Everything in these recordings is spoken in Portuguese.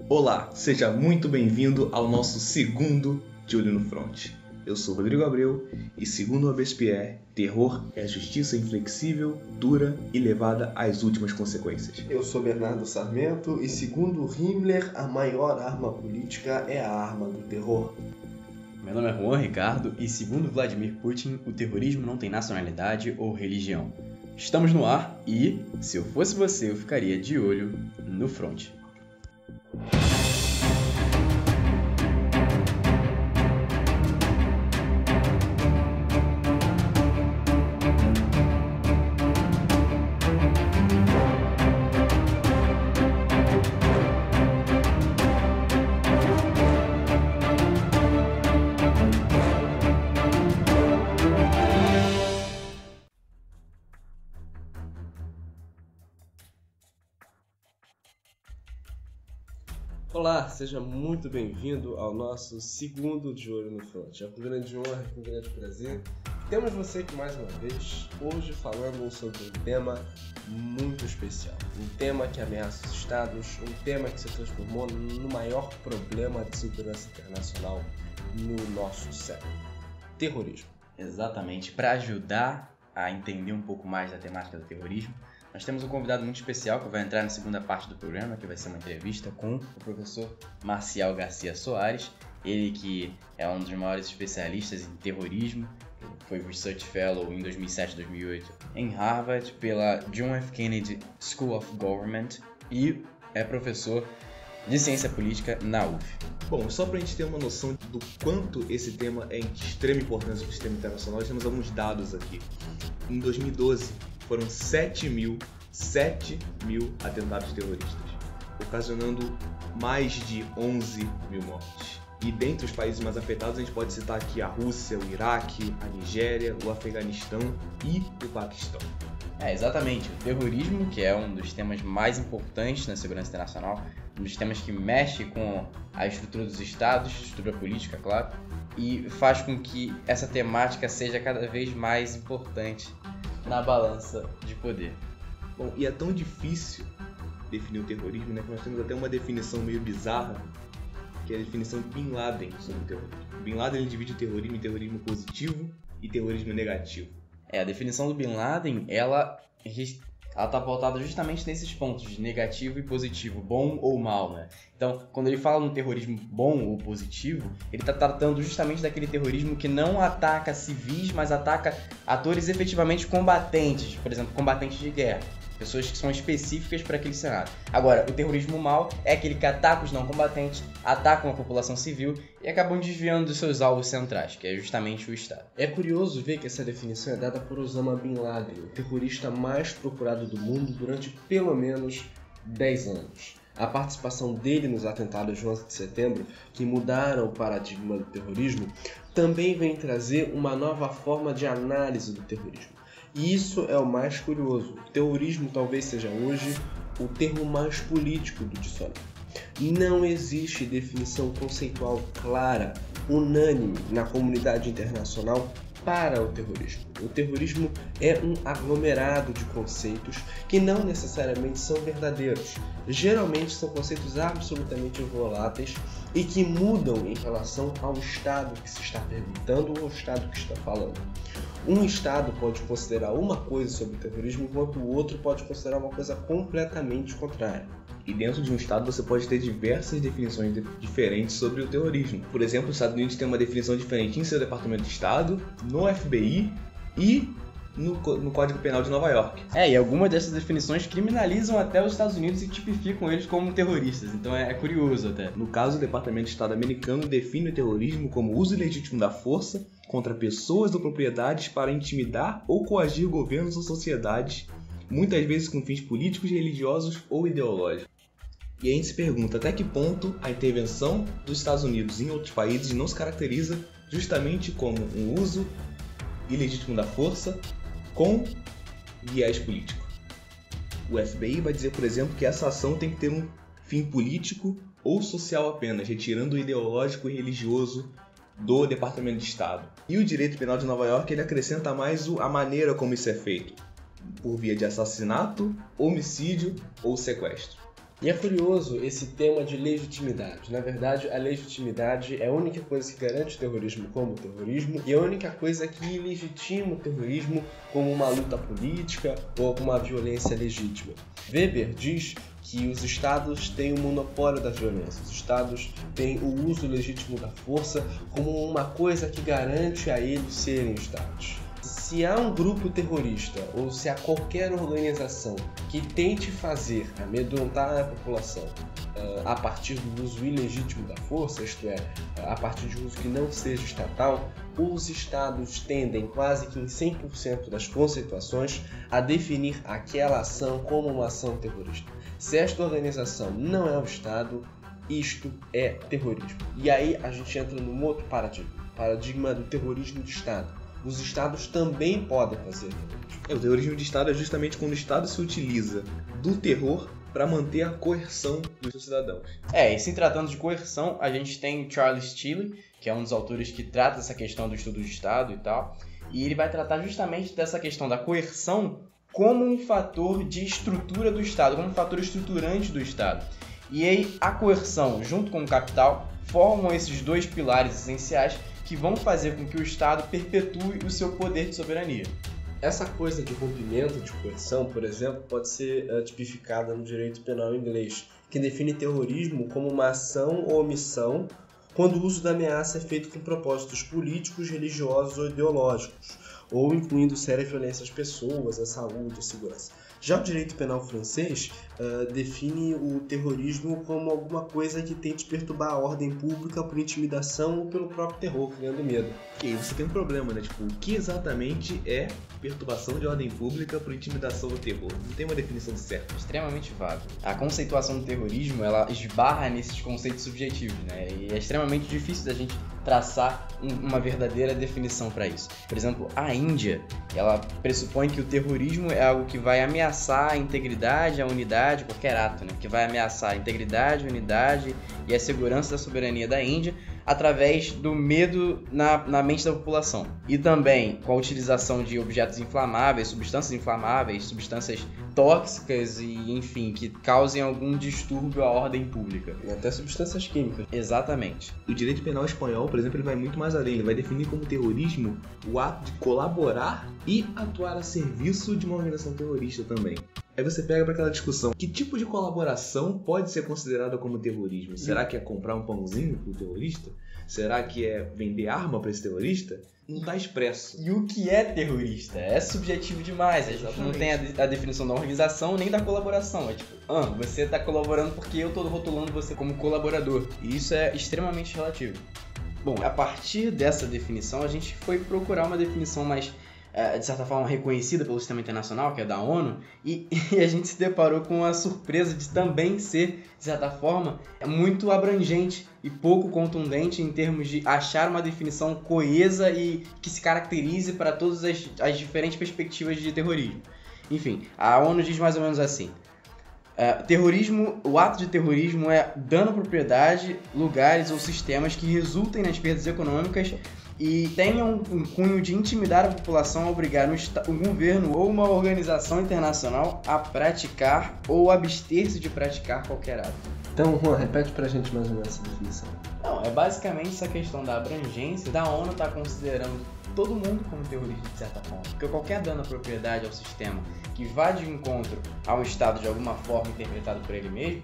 Olá, seja muito bem-vindo ao nosso segundo De Olho no Front. Eu sou Rodrigo Abreu e, segundo Robespierre, terror é justiça inflexível, dura e levada às últimas consequências. Eu sou Bernardo Sarmento e, segundo Himmler, a maior arma política é a arma do terror. Meu nome é Juan Ricardo e, segundo Vladimir Putin, o terrorismo não tem nacionalidade ou religião. Estamos no ar e, se eu fosse você, eu ficaria de olho no front. Olá, seja muito bem-vindo ao nosso segundo De Olho no Front. É com grande honra e com grande prazer que temos você aqui mais uma vez, hoje falando sobre um tema muito especial. Um tema que ameaça os estados, um tema que se transformou no maior problema de segurança internacional no nosso século. Terrorismo. Exatamente. Para ajudar a entender um pouco mais da temática do terrorismo, nós temos um convidado muito especial que vai entrar na segunda parte do programa, que vai ser uma entrevista com o professor Marcial Garcia Soares, ele que é um dos maiores especialistas em terrorismo, foi Research Fellow em 2007 e 2008 em Harvard pela John F. Kennedy School of Government e é professor de ciência política na UF. Bom, só para a gente ter uma noção do quanto esse tema é de extrema importância para o sistema internacional, nós temos alguns dados aqui. Em 2012, foram 7 mil atentados terroristas, ocasionando mais de 11 mil mortes. E dentre os países mais afetados, a gente pode citar aqui a Rússia, o Iraque, a Nigéria, o Afeganistão e o Paquistão. Exatamente. O terrorismo, que é um dos temas mais importantes na segurança internacional, um dos temas que mexe com a estrutura dos estados, estrutura política, claro, e faz com que essa temática seja cada vez mais importante na balança de poder. Bom, e é tão difícil definir o terrorismo, né, que nós temos até uma definição meio bizarra, que é a definição de Bin Laden sobre o terrorismo. Bin Laden ele divide o terrorismo em terrorismo positivo e terrorismo negativo. A definição do Bin Laden, ela está pautada justamente nesses pontos, de negativo e positivo, bom ou mal, né? Então, quando ele fala no terrorismo bom ou positivo, ele está tratando justamente daquele terrorismo que não ataca civis, mas ataca atores efetivamente combatentes, por exemplo, combatentes de guerra, pessoas que são específicas para aquele cenário. Agora, o terrorismo mal é aquele que ataca os não combatentes, atacam a população civil e acabam desviando dos seus alvos centrais, que é justamente o Estado. É curioso ver que essa definição é dada por Osama Bin Laden, o terrorista mais procurado do mundo durante pelo menos 10 anos. A participação dele nos atentados de 11 de setembro, que mudaram o paradigma do terrorismo, também vem trazer uma nova forma de análise do terrorismo. E isso é o mais curioso. O terrorismo talvez seja hoje o termo mais político do dicionário. Não existe definição conceitual clara, unânime na comunidade internacional para o terrorismo. O terrorismo é um aglomerado de conceitos que não necessariamente são verdadeiros. Geralmente são conceitos absolutamente voláteis e que mudam em relação ao Estado que se está perguntando ou ao Estado que está falando. Um Estado pode considerar uma coisa sobre o terrorismo, enquanto o outro pode considerar uma coisa completamente contrária. E dentro de um Estado você pode ter diversas definições diferentes sobre o terrorismo. Por exemplo, os Estados Unidos têm uma definição diferente em seu Departamento de Estado, no FBI e no Código Penal de Nova York. E algumas dessas definições criminalizam até os Estados Unidos e tipificam eles como terroristas, então é curioso até. No caso, o Departamento de Estado americano define o terrorismo como uso ilegítimo da força contra pessoas ou propriedades para intimidar ou coagir governos ou sociedades, muitas vezes com fins políticos, religiosos ou ideológicos. E a gente se pergunta até que ponto a intervenção dos Estados Unidos em outros países não se caracteriza justamente como um uso ilegítimo da força com viés político. O FBI vai dizer, por exemplo, que essa ação tem que ter um fim político ou social apenas, retirando o ideológico e religioso do Departamento de Estado. E o direito penal de Nova York ele acrescenta mais a maneira como isso é feito, por via de assassinato, homicídio ou sequestro. E é curioso esse tema de legitimidade. Na verdade, a legitimidade é a única coisa que garante o terrorismo como terrorismo e a única coisa que legitima o terrorismo como uma luta política ou como uma violência legítima. Weber diz que os estados têm o monopólio da violência, os estados têm o uso legítimo da força como uma coisa que garante a eles serem estados. Se há um grupo terrorista ou se há qualquer organização que tente amedrontar a população a partir do uso ilegítimo da força, isto é, a partir de um uso que não seja estatal, os estados tendem quase que em 100% das conceituações a definir aquela ação como uma ação terrorista. Se esta organização não é o estado, isto é terrorismo. E aí a gente entra num outro paradigma do terrorismo de estado. Os estados também podem fazer terrorismo. O terrorismo de estado é justamente quando o estado se utiliza do terror para manter a coerção dos seus cidadãos. E se tratando de coerção, a gente tem Charles Tilly, que é um dos autores que trata essa questão do estudo de estado e tal, e ele vai tratar justamente dessa questão da coerção como um fator de estrutura do estado, como um fator estruturante do estado. E aí a coerção junto com o capital formam esses dois pilares essenciais que vão fazer com que o Estado perpetue o seu poder de soberania. Essa coisa de rompimento de coerção, por exemplo, pode ser tipificada no direito penal inglês, que define terrorismo como uma ação ou omissão quando o uso da ameaça é feito com propósitos políticos, religiosos ou ideológicos, ou incluindo séria violência às pessoas, à saúde, à segurança. Já o direito penal francês define o terrorismo como alguma coisa que tente perturbar a ordem pública por intimidação ou pelo próprio terror, criando medo. E aí você tem um problema, né? Tipo, o que exatamente é perturbação de ordem pública por intimidação ou terror? Não tem uma definição certa. Extremamente vago. A conceituação do terrorismo, ela esbarra nesses conceitos subjetivos, né? E é extremamente difícil da gente traçar uma verdadeira definição para isso. Por exemplo, a Índia, ela pressupõe que o terrorismo é algo que vai ameaçar a integridade, a unidade, qualquer ato, né? Que vai ameaçar a integridade, a unidade e a segurança da soberania da Índia através do medo na mente da população. E também com a utilização de objetos inflamáveis, substâncias tóxicas e, enfim, que causem algum distúrbio à ordem pública. E até substâncias químicas. Exatamente. O direito penal espanhol, por exemplo, ele vai muito mais além. Ele vai definir como terrorismo o ato de colaborar e atuar a serviço de uma organização terrorista também. Aí você pega para aquela discussão, que tipo de colaboração pode ser considerada como terrorismo? Será que é comprar um pãozinho pro terrorista? Será que é vender arma para esse terrorista? Não está expresso. E o que é terrorista? É subjetivo demais. A gente não tem a definição da organização nem da colaboração. É tipo, você está colaborando porque eu estou rotulando você como colaborador. E isso é extremamente relativo. Bom, a partir dessa definição, a gente foi procurar uma definição mais, de certa forma, reconhecida pelo sistema internacional, que é da ONU, e a gente se deparou com a surpresa de também ser, de certa forma, muito abrangente e pouco contundente em termos de achar uma definição coesa e que se caracterize para todas as diferentes perspectivas de terrorismo. Enfim, a ONU diz mais ou menos assim: terrorismo, o ato de terrorismo é dano à propriedade, lugares ou sistemas que resultem nas perdas econômicas e tenham um cunho de intimidar a população a obrigar o governo ou uma organização internacional a praticar ou abster-se de praticar qualquer ato. Então, Juan, repete pra gente mais ou menos essa definição. Não, é basicamente essa questão da abrangência. Da ONU está considerando todo mundo como terrorista, de certa forma. Porque qualquer dano à propriedade, ao sistema, que vá de encontro ao Estado de alguma forma interpretado por ele mesmo,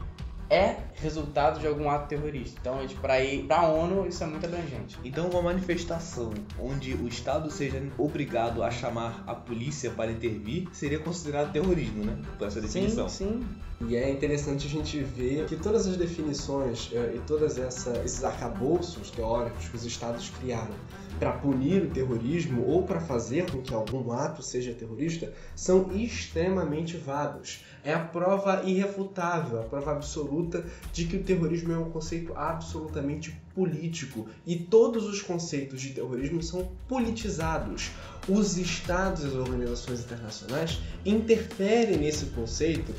é resultado de algum ato terrorista. Então, para a ONU, isso é muito abrangente. Então, uma manifestação onde o Estado seja obrigado a chamar a polícia para intervir seria considerado terrorismo, né? Por essa definição. Sim. E é interessante a gente ver que todas as definições e todos esses arcabouços teóricos que os Estados criaram para punir o terrorismo ou para fazer com que algum ato seja terrorista são extremamente vagos. É a prova irrefutável, a prova absoluta de que o terrorismo é um conceito absolutamente político e todos os conceitos de terrorismo são politizados. Os Estados e as organizações internacionais interferem nesse conceito,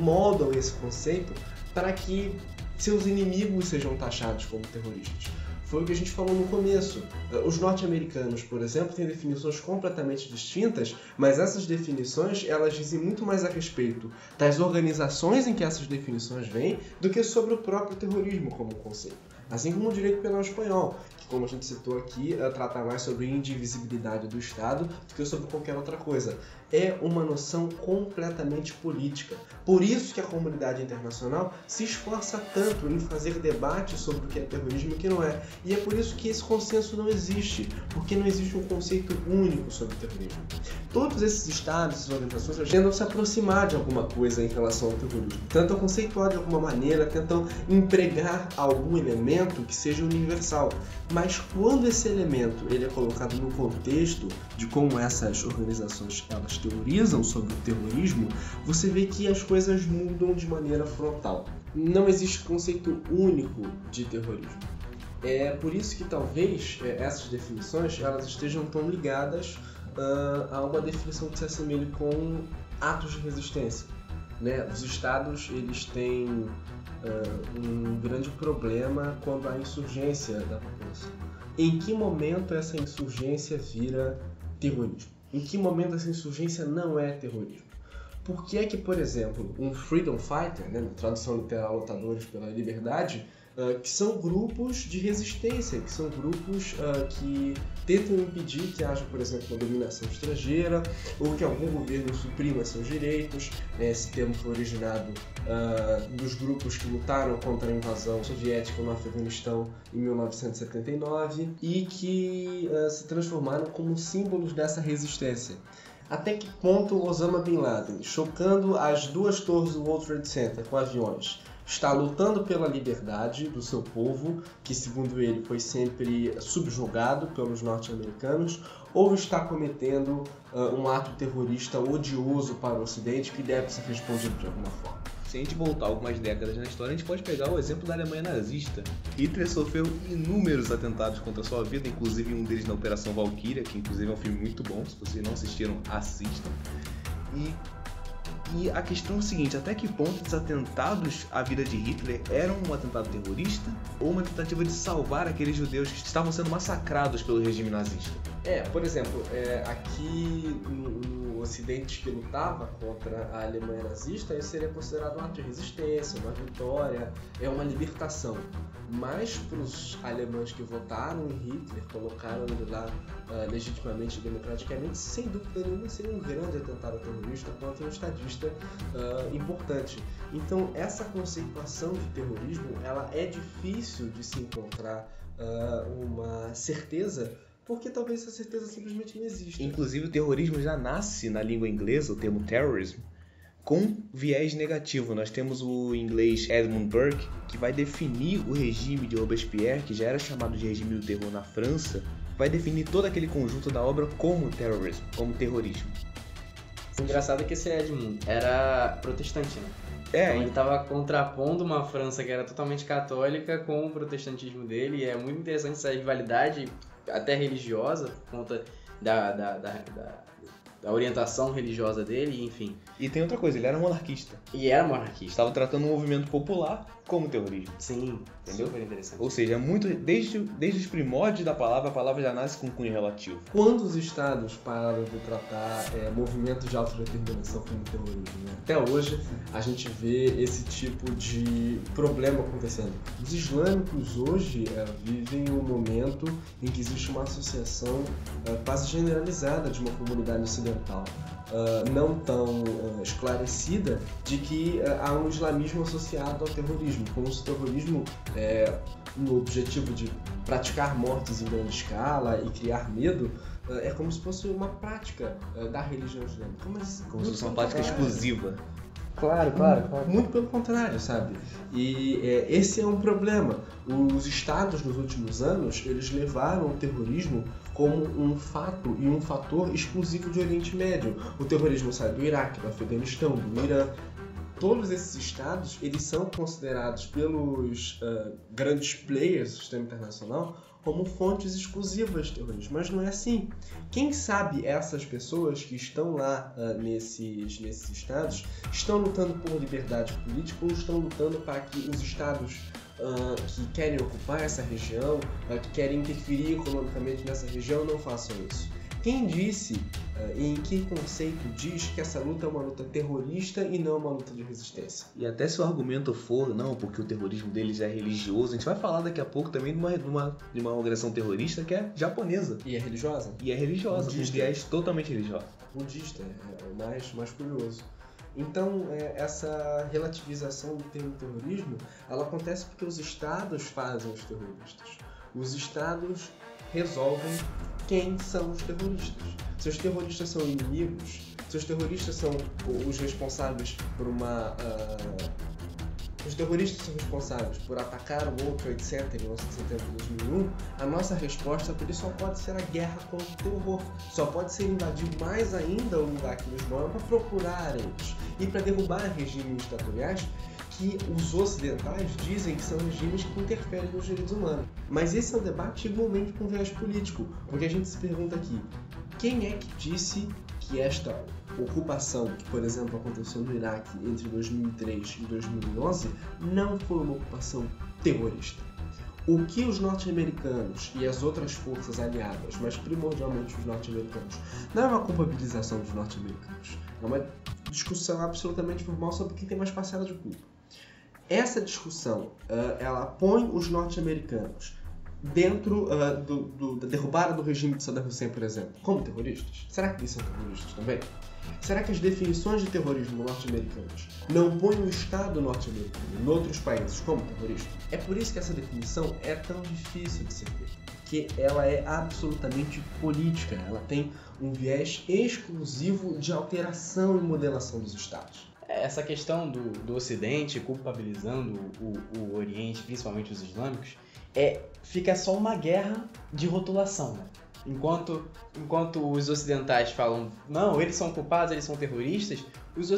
moldam esse conceito para que seus inimigos sejam taxados como terroristas. foi o que a gente falou no começo. Os norte-americanos, por exemplo, têm definições completamente distintas, mas essas definições elas dizem muito mais a respeito das organizações em que essas definições vêm do que sobre o próprio terrorismo como conceito. Assim como o direito penal espanhol, que, como a gente citou aqui, trata mais sobre indivisibilidade do Estado do que sobre qualquer outra coisa. É uma noção completamente política. Por isso que a comunidade internacional se esforça tanto em fazer debate sobre o que é terrorismo e o que não é. E é por isso que esse consenso não existe, porque não existe um conceito único sobre o terrorismo. Todos esses estados, essas organizações, tentam se aproximar de alguma coisa em relação ao terrorismo. Tentam conceituar de alguma maneira, tentam empregar algum elemento que seja universal. Mas quando esse elemento ele é colocado no contexto de como essas organizações elas teorizam sobre o terrorismo, você vê que as coisas mudam de maneira frontal. Não existe conceito único de terrorismo. É por isso que talvez essas definições elas estejam tão ligadas a uma definição que se assemelhe com atos de resistência. Né? Os estados eles têm um grande problema quando há insurgência da população. Em que momento essa insurgência vira terrorismo? Em que momento essa insurgência não é terrorismo? Por que é que, por exemplo, um freedom fighter, né, na tradução literal lutadores pela liberdade, que são grupos de resistência, que são grupos que tentam impedir que haja, por exemplo, uma dominação estrangeira ou que algum governo suprima seus direitos. Esse termo foi originado dos grupos que lutaram contra a invasão soviética no Afeganistão em 1979 e que se transformaram como símbolos dessa resistência. Até que ponto Osama Bin Laden, chocando as duas torres do World Trade Center com aviões, está lutando pela liberdade do seu povo, que segundo ele foi sempre subjugado pelos norte-americanos, ou está cometendo um ato terrorista odioso para o Ocidente que deve ser respondido de alguma forma? Se a gente voltar algumas décadas na história, a gente pode pegar o exemplo da Alemanha nazista. Hitler sofreu inúmeros atentados contra a sua vida, inclusive um deles na Operação Valkyria, que inclusive é um filme muito bom, se vocês não assistiram, assistam. E a questão é o seguinte, até que ponto os atentados à vida de Hitler eram um atentado terrorista ou uma tentativa de salvar aqueles judeus que estavam sendo massacrados pelo regime nazista? Por exemplo, aqui no Ocidente que lutava contra a Alemanha nazista, isso seria considerado um ato de resistência, uma vitória, uma libertação. Mas para os alemães que votaram em Hitler, colocaram ele lá legitimamente e democraticamente, sem dúvida nenhuma seria um grande atentado terrorista contra um estadista importante. Então essa conceituação de terrorismo ela é difícil de se encontrar uma certeza, porque talvez essa certeza simplesmente não exista. Inclusive o terrorismo já nasce na língua inglesa, o termo terrorism, com viés negativo. Nós temos o inglês Edmund Burke, que vai definir o regime de Robespierre, que já era chamado de regime do terror na França, vai definir todo aquele conjunto da obra como terrorism, como terrorismo. O engraçado é que esse Edmund era protestante, né? Então ele estava contrapondo uma França que era totalmente católica com o protestantismo dele, e é muito interessante essa rivalidade até religiosa, por conta da orientação religiosa dele, enfim. E tem outra coisa, ele era monarquista. E era monarquista. Estava tratando um movimento popular como terrorismo. Sim, entendeu? Super interessante. Ou seja, desde os primórdios da palavra, a palavra já nasce com cunho relativo. Quando os estados pararam de tratar movimentos de autodeterminação como terrorismo, né? Até hoje a gente vê esse tipo de problema acontecendo. Os islâmicos hoje vivem um momento em que existe uma associação quase generalizada de uma comunidade ocidental. Não tão esclarecida de que há um islamismo associado ao terrorismo, como se o terrorismo no objetivo de praticar mortes em grande escala e criar medo é como se fosse uma prática da religião islâmica. Como se fosse uma prática exclusiva. Claro. Muito pelo contrário, sabe? E esse é um problema. Os estados nos últimos anos, eles levaram o terrorismo como um fato e um fator exclusivo de Oriente Médio. O terrorismo sai do Iraque, do Afeganistão, do Irã. Todos esses estados, eles são considerados pelos grandes players do sistema internacional como fontes exclusivas de terrorismo, mas não é assim. Quem sabe essas pessoas que estão lá nesses estados estão lutando por liberdade política ou estão lutando para que os estados que querem ocupar essa região, que querem interferir economicamente nessa região, não façam isso. Quem disse e em que conceito diz que essa luta é uma luta terrorista e não uma luta de resistência? E até se o argumento for, não, porque o terrorismo deles é religioso, a gente vai falar daqui a pouco também de uma agressão terrorista que é japonesa. E é religiosa? E é religiosa, com viés totalmente religioso. Budista, é o mais curioso. Então, essa relativização do termo terrorismo, ela acontece porque os estados fazem os terroristas. Os estados resolvem quem são os terroristas. Se os terroristas são inimigos, se os terroristas são os responsáveis por os terroristas são responsáveis por atacar o outro, etc., em 11 de setembro de 2001, a nossa resposta por isso só pode ser a guerra contra o terror. Só pode ser invadir mais ainda o lugar que eles moram para procurar eles e para derrubar regimes ditatoriais que os ocidentais dizem que são regimes que interferem nos direitos humanos. Mas esse é um debate igualmente com viés político, porque a gente se pergunta aqui, quem é que disse que esta ocupação, que por exemplo aconteceu no Iraque entre 2003 e 2011, não foi uma ocupação terrorista? O que os norte-americanos e as outras forças aliadas, mas primordialmente os norte-americanos, não é uma culpabilização dos norte-americanos, é uma discussão absolutamente formal sobre quem tem mais parcela de culpa. Essa discussão, ela põe os norte-americanos dentro da derrubada do regime de Saddam Hussein, por exemplo, como terroristas. Será que eles são terroristas também? Será que as definições de terrorismo norte-americanas não põem o Estado norte-americano em outros países como terrorista? É por isso que essa definição é tão difícil de ser feita, porque ela é absolutamente política, ela tem um viés exclusivo de alteração e modelação dos Estados. Essa questão do Ocidente culpabilizando o Oriente, principalmente os islâmicos, fica só uma guerra de rotulação, né? Enquanto os ocidentais falam, não, eles são culpados, eles são terroristas, os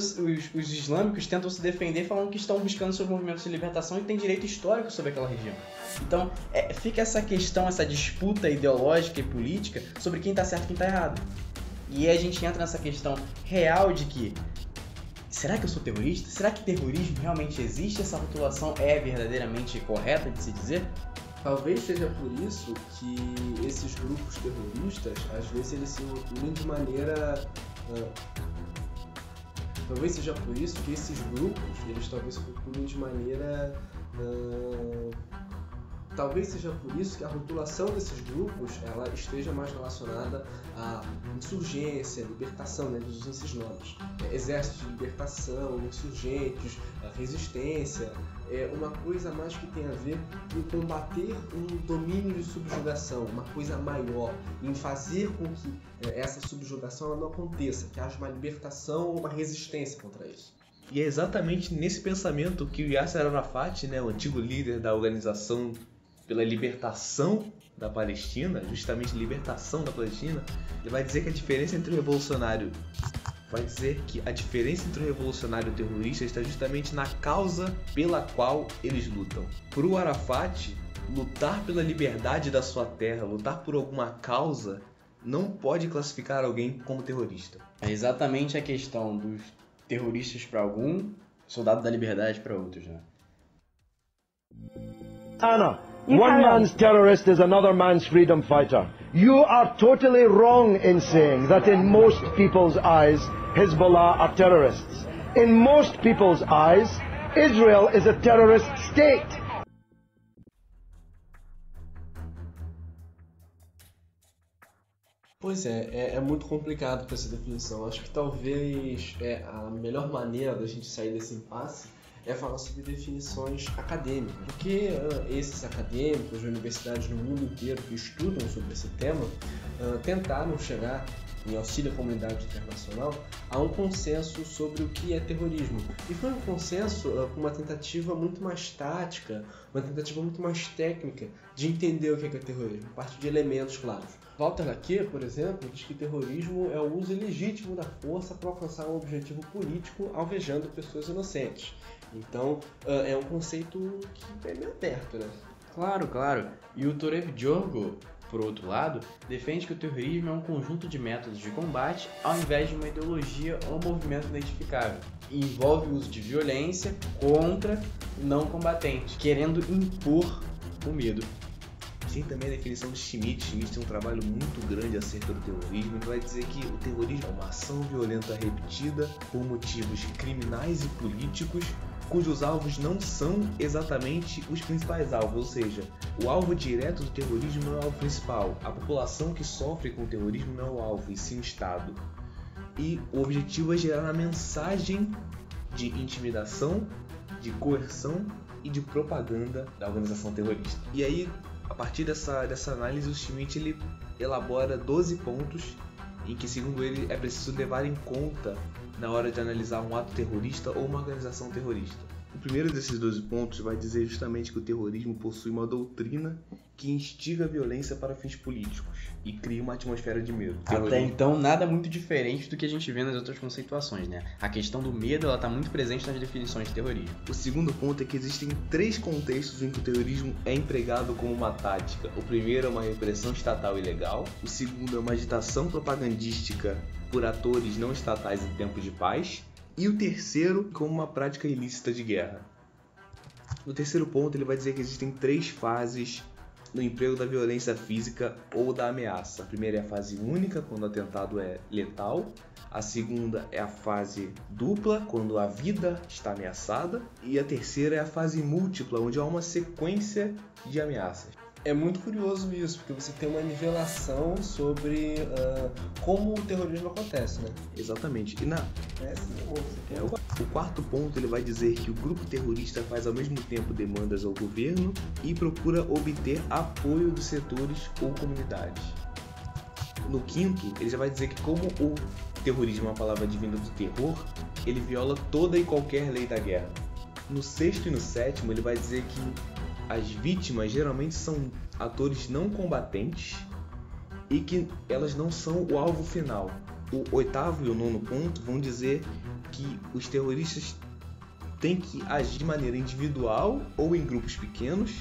islâmicos tentam se defender falando que estão buscando seus movimentos de libertação e têm direito histórico sobre aquela região. Então, fica essa questão, essa disputa ideológica e política sobre quem está certo e quem está errado. E aí a gente entra nessa questão real de que, será que eu sou terrorista? Será que terrorismo realmente existe? Essa rotulação é verdadeiramente correta de se dizer? Talvez seja por isso que esses grupos terroristas, às vezes, eles se rotulam de maneira... Talvez seja por isso que esses grupos, eles talvez se rotulem de maneira... Talvez seja por isso que a rotulação desses grupos ela esteja mais relacionada à insurgência, libertação, né? Eles usam esses nomes. Exército de libertação, insurgentes, resistência. É uma coisa mais que tem a ver em combater um domínio de subjugação, uma coisa maior, em fazer com que essa subjugação ela não aconteça, que haja uma libertação ou uma resistência contra isso. E é exatamente nesse pensamento que o Yasser Arafat, né, o antigo líder da Organização pela Libertação da Palestina, justamente libertação da Palestina, ele vai dizer que a diferença entre o revolucionário e o terrorista está justamente na causa pela qual eles lutam. Para o Arafat, lutar pela liberdade da sua terra, lutar por alguma causa, não pode classificar alguém como terrorista. É exatamente a questão dos terroristas para algum, soldado da liberdade para outros, né? Anna, one man's terrorist is another man's freedom fighter. You are totally wrong in saying that in most people's eyes, Hezbollah are terrorists. In most people's eyes, Israel is a terrorist state. Pois é muito complicado com essa definição. Acho que talvez a melhor maneira da gente sair desse impasse é falar sobre definições acadêmicas. Porque esses acadêmicos de universidades no mundo inteiro que estudam sobre esse tema tentaram chegar, em auxílio à comunidade internacional, a um consenso sobre o que é terrorismo. E foi um consenso com uma tentativa muito mais tática, uma tentativa muito mais técnica de entender o que é terrorismo, a partir de elementos claros. Walter Laquet, por exemplo, diz que terrorismo é o uso ilegítimo da força para alcançar um objetivo político alvejando pessoas inocentes. Então, é um conceito que é meio aberto, né? Claro. E o Torev Djorgo, por outro lado, defende que o terrorismo é um conjunto de métodos de combate ao invés de uma ideologia ou movimento identificável. E envolve o uso de violência contra o não combatente, querendo impor o medo. Tem também a definição de Schmitt. Schmitt tem um trabalho muito grande acerca do terrorismo. Ele vai dizer que o terrorismo é uma ação violenta repetida por motivos criminais e políticos, cujos alvos não são exatamente os principais alvos, ou seja, o alvo direto do terrorismo não é o alvo principal. A população que sofre com o terrorismo não é o alvo, e sim o Estado. E o objetivo é gerar uma mensagem de intimidação, de coerção e de propaganda da organização terrorista. E aí, a partir dessa análise, o Schmitt ele elabora 12 pontos em que, segundo ele, é preciso levar em conta na hora de analisar um ato terrorista ou uma organização terrorista. O primeiro desses 12 pontos vai dizer justamente que o terrorismo possui uma doutrina que instiga a violência para fins políticos e cria uma atmosfera de medo. Até então, nada muito diferente do que a gente vê nas outras conceituações, né? A questão do medo está muito presente nas definições de terrorismo. O segundo ponto é que existem 3 contextos em que o terrorismo é empregado como uma tática. O primeiro é uma repressão estatal ilegal, o segundo é uma agitação propagandística por atores não estatais em tempos de paz, e o terceiro como uma prática ilícita de guerra. No terceiro ponto, ele vai dizer que existem 3 fases no emprego da violência física ou da ameaça. A primeira é a fase única, quando o atentado é letal. A segunda é a fase dupla, quando a vida está ameaçada. E a terceira é a fase múltipla, onde há uma sequência de ameaças. É muito curioso isso, porque você tem uma nivelação sobre como o terrorismo acontece, né? Exatamente. E o quarto ponto, ele vai dizer que o grupo terrorista faz ao mesmo tempo demandas ao governo e procura obter apoio dos setores ou comunidades. No quinto, ele já vai dizer que como o terrorismo é uma palavra advinda do terror, ele viola toda e qualquer lei da guerra. No sexto e no sétimo, ele vai dizer que as vítimas geralmente são atores não combatentes e que elas não são o alvo final. O oitavo e o nono ponto vão dizer que os terroristas têm que agir de maneira individual ou em grupos pequenos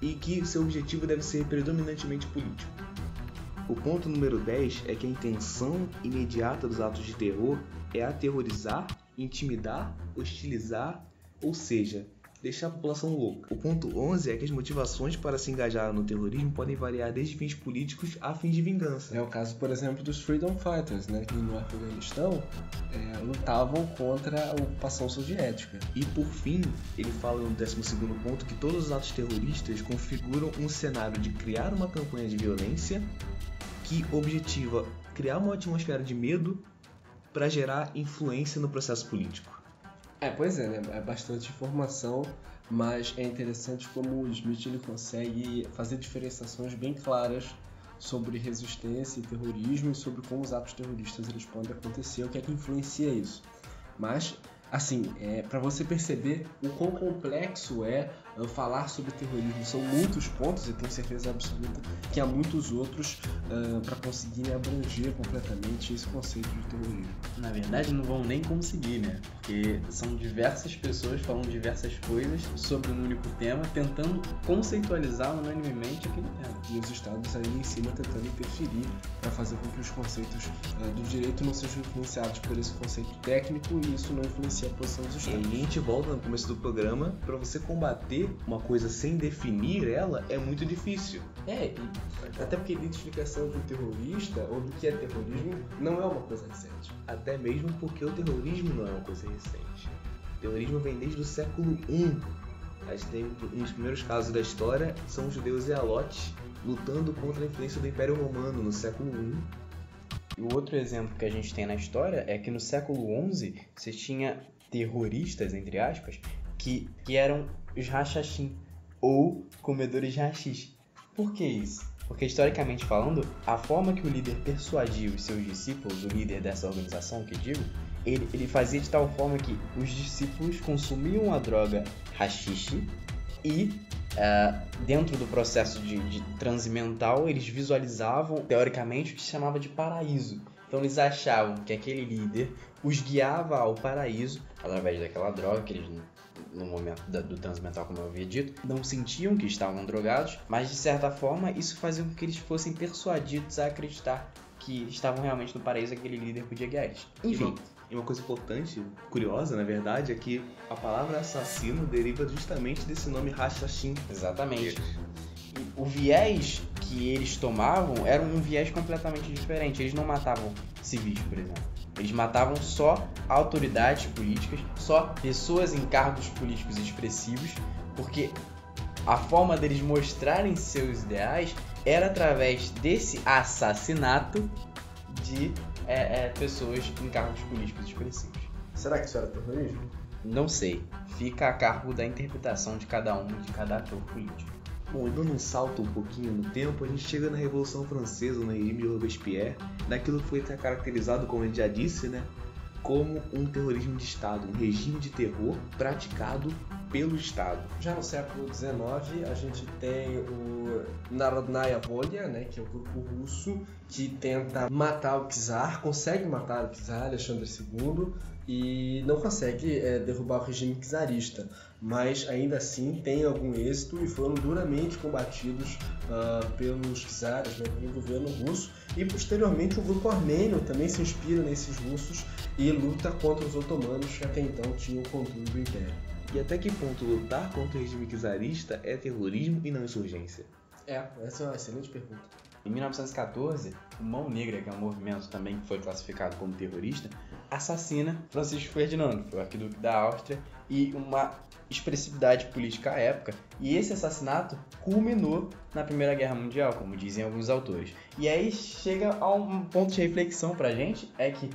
e que seu objetivo deve ser predominantemente político. O ponto número 10 é que a intenção imediata dos atos de terror é aterrorizar, intimidar, hostilizar, ou seja, deixar a população louca. O ponto 11 é que as motivações para se engajar no terrorismo podem variar desde fins políticos a fins de vingança. É o caso, por exemplo, dos Freedom Fighters, né, que no Afeganistão lutavam contra a ocupação soviética. E por fim, ele fala no 12º ponto que todos os atos terroristas configuram um cenário de criar uma campanha de violência que objetiva criar uma atmosfera de medo para gerar influência no processo político. Pois é, né? É bastante informação, mas é interessante como o Schmitt ele consegue fazer diferenciações bem claras sobre resistência e terrorismo e sobre como os atos terroristas eles podem acontecer, o que é que influencia isso. Mas, assim, para você perceber o quão complexo é falar sobre terrorismo, são muitos pontos e tenho certeza absoluta que há muitos outros para conseguirem abranger completamente esse conceito de terrorismo. Na verdade, não vão nem conseguir, né? Porque são diversas pessoas falando diversas coisas sobre um único tema, tentando conceitualizar unanimemente aquele tema. E os estados aí em cima tentando interferir para fazer com que os conceitos do direito não sejam influenciados por esse conceito técnico e isso não influencia a posição dos estados. E a gente volta no começo do programa, para você combater uma coisa sem definir ela é muito difícil. Até porque a identificação de um terrorista ou do que é terrorismo não é uma coisa recente. Até mesmo porque o terrorismo não é uma coisa recente. O terrorismo vem desde o século I. A gente tem um dos primeiros casos da história, são os judeus zealotes lutando contra a influência do Império Romano no século I. E o outro exemplo que a gente tem na história é que no século XI você tinha terroristas, entre aspas, que eram os Hashashin, ou comedores de haxixe. Por que isso? Porque, historicamente falando, a forma que o líder persuadia os seus discípulos, o líder dessa organização que digo, ele fazia de tal forma que os discípulos consumiam a droga haxixe e, dentro do processo de transe mental, eles visualizavam, teoricamente, o que se chamava de paraíso. Então eles achavam que aquele líder os guiava ao paraíso através daquela droga que eles no momento do transe mental, como eu havia dito, não sentiam que estavam drogados, mas de certa forma isso fazia com que eles fossem persuadidos a acreditar que estavam realmente no paraíso e aquele líder podia guiar eles. Enfim. E uma coisa importante, curiosa na verdade, é que a palavra assassino deriva justamente desse nome Hashashin. Exatamente. E o viés que eles tomavam era um viés completamente diferente. Eles não matavam civis, por exemplo. Eles matavam só autoridades políticas, só pessoas em cargos políticos expressivos, porque a forma deles mostrarem seus ideais era através desse assassinato de pessoas em cargos políticos expressivos. Será que isso era terrorismo? Não sei. Fica a cargo da interpretação de cada um, de cada ator político. Bom, e dando um salto um pouquinho no tempo, a gente chega na Revolução Francesa, no regime de Robespierre, naquilo que foi caracterizado, como ele já disse, né, como um terrorismo de Estado, um regime de terror praticado pelo Estado. Já no século XIX, a gente tem o Narodnaya Volia, né, que é o grupo russo que tenta matar o czar, consegue matar o czar Alexandre II e não consegue derrubar o regime czarista, mas ainda assim tem algum êxito e foram duramente combatidos pelos czares, né, pelo governo russo, e posteriormente o grupo armênio também se inspira nesses russos e luta contra os otomanos, que até então tinham o controle do império. E até que ponto lutar contra o regime czarista é terrorismo e não insurgência? Essa é uma excelente pergunta. Em 1914, o Mão Negra, que é um movimento também que foi classificado como terrorista, assassina Francisco Ferdinando, que foi o arquiduque da Áustria, e uma expressividade política à época. E esse assassinato culminou na Primeira Guerra Mundial, como dizem alguns autores. E aí chega a um ponto de reflexão pra gente, é que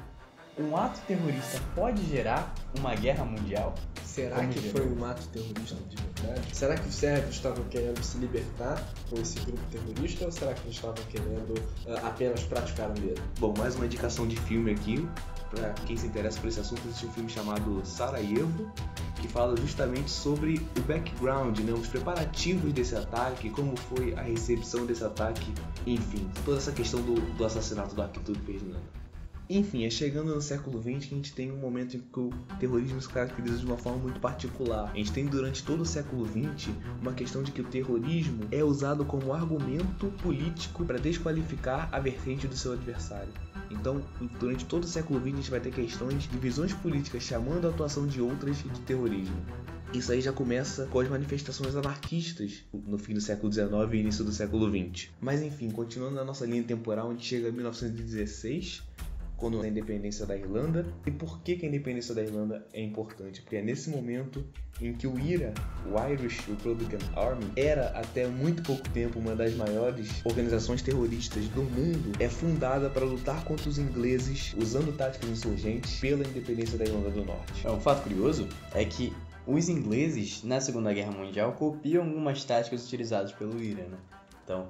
um ato terrorista pode gerar uma guerra mundial? Será que foi um ato terrorista de verdade? Será que os sérvios estavam querendo se libertar com esse grupo terrorista ou será que eles estavam querendo apenas praticar o medo? Bom, mais uma indicação de filme aqui. Para quem se interessa por esse assunto, existe um filme chamado Sarajevo, que fala justamente sobre o background, né, os preparativos desse ataque, como foi a recepção desse ataque, enfim, toda essa questão do assassinato do arquiduque Ferdinando. Enfim, é chegando no século XX que a gente tem um momento em que o terrorismo se caracteriza de uma forma muito particular. A gente tem durante todo o século XX uma questão de que o terrorismo é usado como argumento político para desqualificar a vertente do seu adversário. Então, durante todo o século XX a gente vai ter questões de visões políticas chamando a atuação de outras de terrorismo. Isso aí já começa com as manifestações anarquistas no fim do século XIX e início do século XX. Mas enfim, continuando na nossa linha temporal, a gente chega a 1916, quando a independência da Irlanda. E por que a independência da Irlanda é importante? Porque é nesse momento em que o IRA, o Irish Republican Army, era até muito pouco tempo uma das maiores organizações terroristas do mundo, é fundada para lutar contra os ingleses usando táticas insurgentes pela independência da Irlanda do Norte. Um fato curioso é que os ingleses, na Segunda Guerra Mundial, copiam algumas táticas utilizadas pelo IRA, né? Então,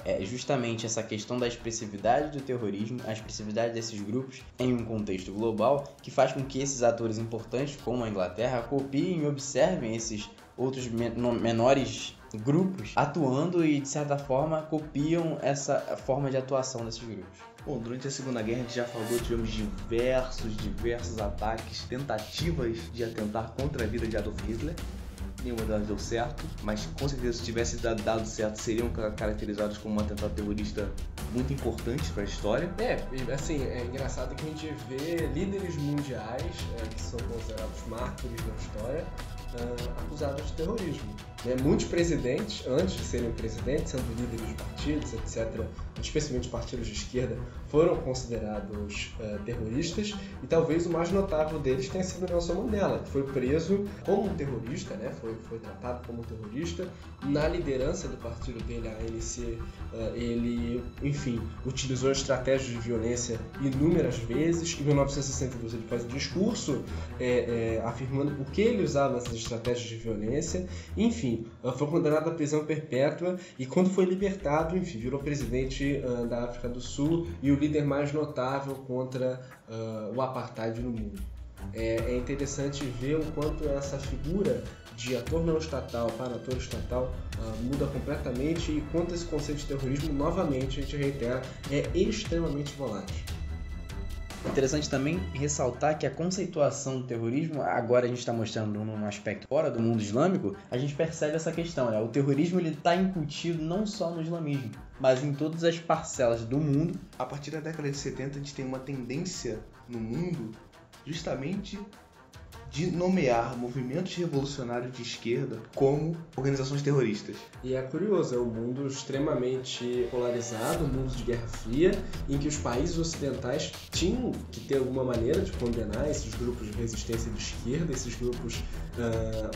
é justamente essa questão da expressividade do terrorismo, a expressividade desses grupos em um contexto global, que faz com que esses atores importantes, como a Inglaterra, copiem e observem esses outros menores grupos atuando e, de certa forma, copiam essa forma de atuação desses grupos. Bom, durante a Segunda Guerra a gente já falou, tivemos diversos ataques, tentativas de atentar contra a vida de Adolf Hitler. Nenhuma delas deu certo, mas com certeza se tivesse dado certo seriam caracterizados como um atentado terrorista muito importante para a história. Assim, é engraçado que a gente vê líderes mundiais, que são considerados mártires da história, acusados de terrorismo. Muitos presidentes, antes de serem presidentes, sendo líderes de partidos, etc., especialmente partidos de esquerda, foram considerados terroristas, e talvez o mais notável deles tenha sido Nelson Mandela, que foi preso como um terrorista, né? Foi tratado como um terrorista. Na liderança do partido dele, a ANC, ele, enfim, utilizou estratégias de violência inúmeras vezes. Em 1962 ele faz um discurso afirmando por que ele usava essas estratégias de violência. Enfim, foi condenado à prisão perpétua e quando foi libertado, enfim, virou presidente da África do Sul e o líder mais notável contra o apartheid no mundo. É interessante ver o quanto essa figura de ator não estatal para ator estatal muda completamente e quanto esse conceito de terrorismo, novamente, a gente reitera, é extremamente volátil. Interessante também ressaltar que a conceituação do terrorismo, agora a gente está mostrando num aspecto fora do mundo islâmico, a gente percebe essa questão, né? O terrorismo está incutido não só no islamismo, mas em todas as parcelas do mundo. A partir da década de 70 a gente tem uma tendência no mundo justamente de nomear movimentos revolucionários de esquerda como organizações terroristas. E é curioso, é um mundo extremamente polarizado, um mundo de Guerra Fria, em que os países ocidentais tinham que ter alguma maneira de condenar esses grupos de resistência de esquerda, esses grupos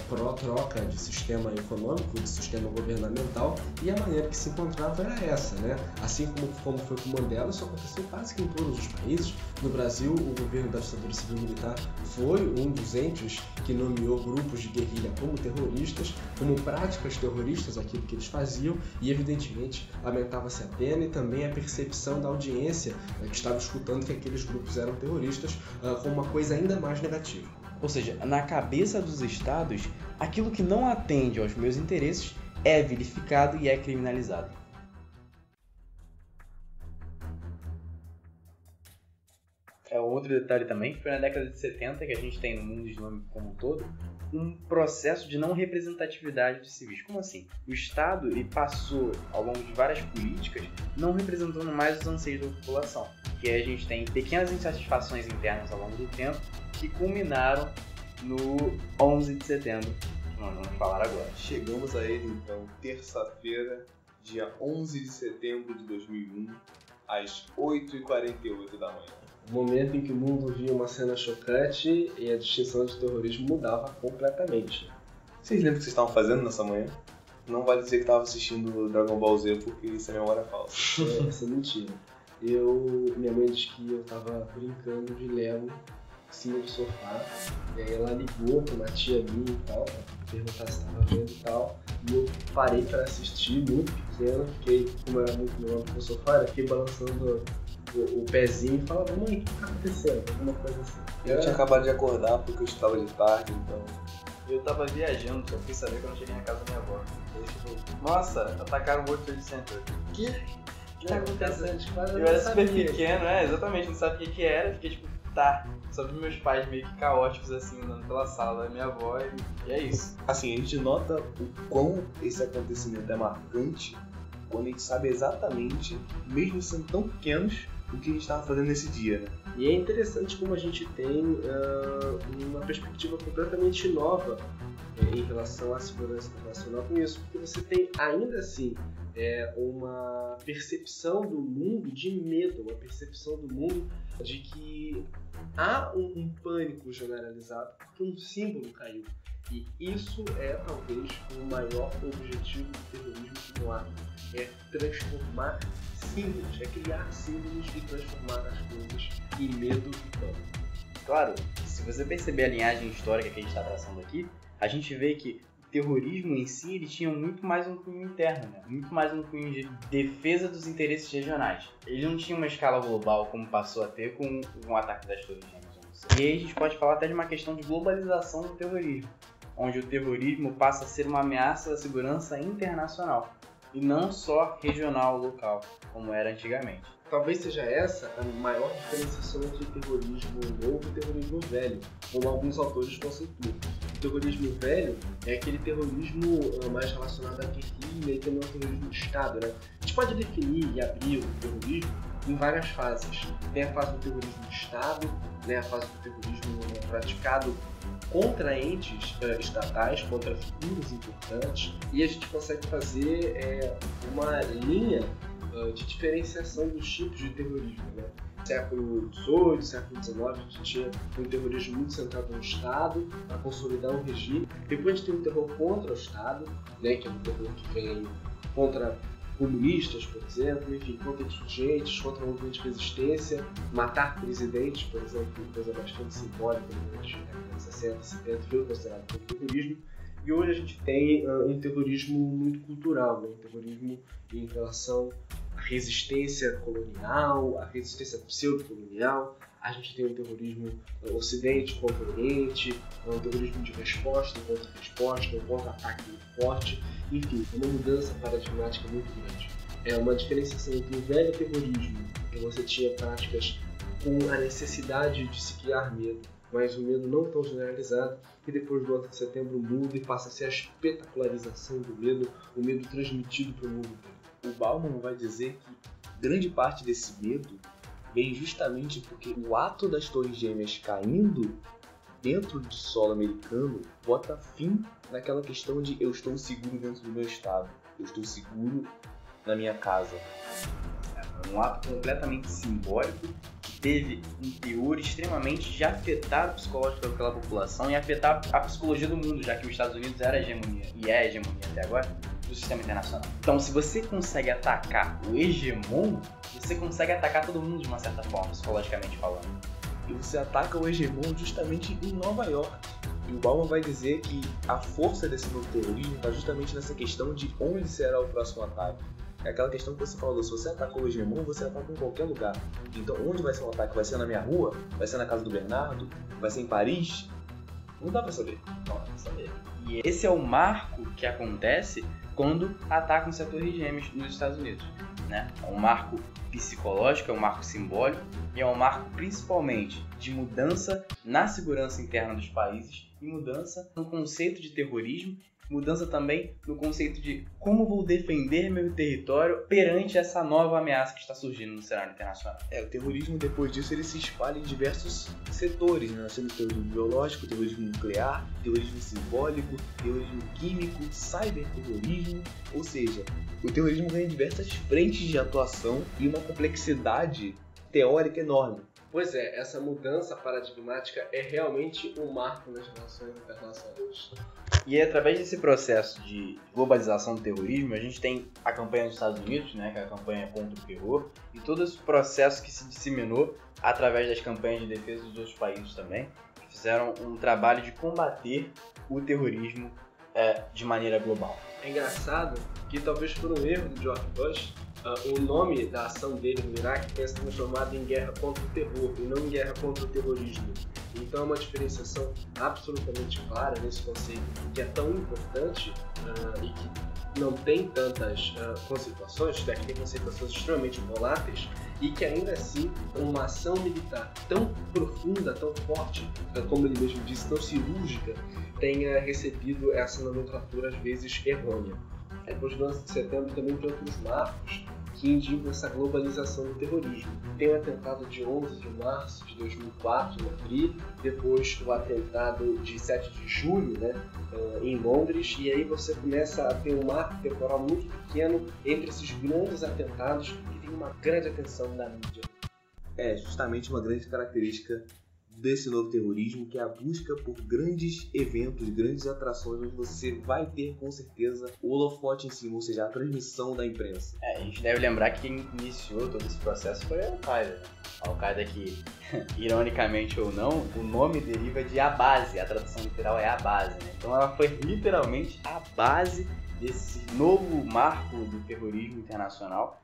pró-troca de sistema econômico, de sistema governamental, e a maneira que se encontrava era essa, né? Assim como foi com Mandela, isso aconteceu quase que em todos os países. No Brasil, o governo da ditadura civil-militar foi um dos entes que nomeou grupos de guerrilha como terroristas, como práticas terroristas, aquilo que eles faziam, e evidentemente lamentava-se a pena e também a percepção da audiência que estava escutando que aqueles grupos eram terroristas como uma coisa ainda mais negativa. Ou seja, na cabeça dos estados, aquilo que não atende aos meus interesses é vilificado e é criminalizado. Outro detalhe também, que foi na década de 70 que a gente tem no mundo islâmico como um todo, um processo de não representatividade de civis. Como assim? O Estado ele passou, ao longo de várias políticas, não representando mais os anseios da população. Que a gente tem pequenas insatisfações internas ao longo do tempo que culminaram no 11 de setembro, que nós vamos falar agora. Chegamos a ele, então, terça-feira, dia 11 de setembro de 2001, às 8h48 da manhã. O momento em que o mundo via uma cena chocante e a distinção de terrorismo mudava completamente. Vocês lembram o que vocês estavam fazendo nessa manhã? Não vale dizer que estava assistindo Dragon Ball Z, porque isso é memória falsa. Isso é mentira. Minha mãe disse que eu estava brincando de Lego em cima do sofá, e aí ela ligou para uma tia minha e tal, pra perguntar se estava vendo e tal, e eu parei para assistir, muito pequeno, fiquei, como era muito novo no sofá, eu fiquei balançando o pezinho e falava, mãe, o que está acontecendo? Alguma coisa assim. Eu tinha acabado de acordar porque eu estava de tarde, então... Eu tava viajando, só fui saber quando eu cheguei na casa da minha avó. Aí, tipo, nossa, atacaram o World Trade Center. Que tá acontecendo? Eu era super pequeno, exatamente, não sabia o que era, fiquei tipo, tá. Só vi meus pais meio que caóticos assim, andando pela sala da minha avó e é isso. Assim, a gente nota o quão esse acontecimento é marcante quando a gente sabe exatamente, mesmo sendo tão pequenos, o que a gente estava fazendo nesse dia, né? E é interessante como a gente tem uma perspectiva completamente nova em relação à segurança internacional com isso, porque você tem ainda assim uma percepção do mundo de medo, uma percepção do mundo de que há um pânico generalizado porque um símbolo caiu. E isso é talvez o maior objetivo do terrorismo que não há. É transformar símbolos, é criar símbolos e transformar as coisas em medo e pânico. Claro, se você perceber a linhagem histórica que a gente está traçando aqui, a gente vê que o terrorismo em si ele tinha muito mais um cunho interno, né? Muito mais um cunho de defesa dos interesses regionais. Ele não tinha uma escala global como passou a ter com o ataque das Torres Gêmeas. E aí a gente pode falar até de uma questão de globalização do terrorismo, onde o terrorismo passa a ser uma ameaça à segurança internacional e não só regional ou local, como era antigamente. Talvez seja essa a maior diferenciação entre terrorismo novo e terrorismo velho, como alguns autores conceituam. O terrorismo velho é aquele terrorismo mais relacionado à guerrilha e também ao terrorismo de Estado, né? A gente pode definir e abrir o terrorismo em várias fases. Tem a fase do terrorismo de Estado, né? A fase do terrorismo praticado contra entes estatais, contra figuras importantes, e a gente consegue fazer uma linha de diferenciação dos tipos de terrorismo, né? Século XVIII, século XIX, a gente tinha um terrorismo muito centrado no Estado, para consolidar um regime. Depois a gente tem um terror contra o Estado, né, que é um terror que vem contra comunistas, por exemplo, enfim, contra insurgentes, contra movimentos de resistência, matar presidentes, por exemplo, uma coisa bastante simbólica nos anos 60, 70, foi considerado como terrorismo. E hoje a gente tem um terrorismo muito cultural, né? Um terrorismo em relação à resistência colonial, à resistência pseudo-colonial. A gente tem um terrorismo ocidente contra o oriente, um terrorismo de resposta contra resposta, um contra-ataque muito forte. Enfim, uma mudança paradigmática muito grande. É uma diferenciação entre o velho terrorismo, que você tinha práticas com a necessidade de se criar medo, mas um medo não tão generalizado, que depois do 11 de setembro muda e passa a ser a espetacularização do medo, o medo transmitido para o mundo inteiro. O Bauman vai dizer que grande parte desse medo vem justamente porque o ato das Torres Gêmeas caindo dentro do solo americano bota fim naquela questão de eu estou seguro dentro do meu estado, eu estou seguro na minha casa. É um ato completamente simbólico que teve um teor extremamente de afetar o psicológico daquela população e afetar a psicologia do mundo, já que os Estados Unidos era a hegemonia, e é a hegemonia até agora, do sistema internacional. Então, se você consegue atacar o hegemon, você consegue atacar todo mundo de uma certa forma, psicologicamente falando. E você ataca o hegemon justamente em Nova York. E o Bauman vai dizer que a força desse novo terrorismo está justamente nessa questão de onde será o próximo ataque. É aquela questão que você falou, se você atacou o hegemon, você ataca em qualquer lugar. Então, onde vai ser um ataque? Vai ser na minha rua? Vai ser na casa do Bernardo? Vai ser em Paris? Não dá pra saber. Não dá pra saber. E esse é o marco que acontece quando atacam-se as Torres Gêmeas nos Estados Unidos, né? É um marco psicológico, é um marco simbólico e é um marco principalmente de mudança na segurança interna dos países e mudança no conceito de terrorismo, mudança também no conceito de como vou defender meu território perante essa nova ameaça que está surgindo no cenário internacional. O terrorismo, depois disso, ele se espalha em diversos setores, né? Nós temos terrorismo biológico, terrorismo nuclear, terrorismo simbólico, terrorismo químico, cyberterrorismo, ou seja, o terrorismo ganha diversas frentes de atuação e uma complexidade teórica enorme. Pois é, essa mudança paradigmática é realmente um marco nas relações internacionais. E através desse processo de globalização do terrorismo, a gente tem a campanha dos Estados Unidos, né, que é a campanha contra o terror, e todo esse processo que se disseminou através das campanhas de defesa dos outros países também, que fizeram um trabalho de combater o terrorismo de maneira global. É engraçado que talvez por um erro do George Bush, o nome da ação dele no Iraque tenha se transformado em guerra contra o terror e não em guerra contra o terrorismo. Então é uma diferenciação absolutamente clara nesse conceito que é tão importante e que não tem tantas conceituações, que tem conceituações extremamente voláteis e que ainda assim uma ação militar tão profunda, tão forte, como ele mesmo disse, tão cirúrgica, tenha recebido essa nomenclatura às vezes errônea. Depois do 11 de setembro também tem outros marcos que indicam essa globalização do terrorismo. Tem o atentado de 11 de março de 2004 em Madrid, depois o atentado de 7 de julho, né, em Londres, e aí você começa a ter um marco temporal muito pequeno entre esses grandes atentados e tem uma grande atenção da mídia. É justamente uma grande característica desse novo terrorismo, que é a busca por grandes eventos, grandes atrações, onde você vai ter com certeza o holofote em cima, ou seja, a transmissão da imprensa. A gente deve lembrar que quem iniciou todo esse processo foi a Al-Qaeda. A Al-Qaeda que, ironicamente ou não, o nome deriva de a base, a tradução literal é a base, né? Então ela foi literalmente a base desse novo marco do terrorismo internacional.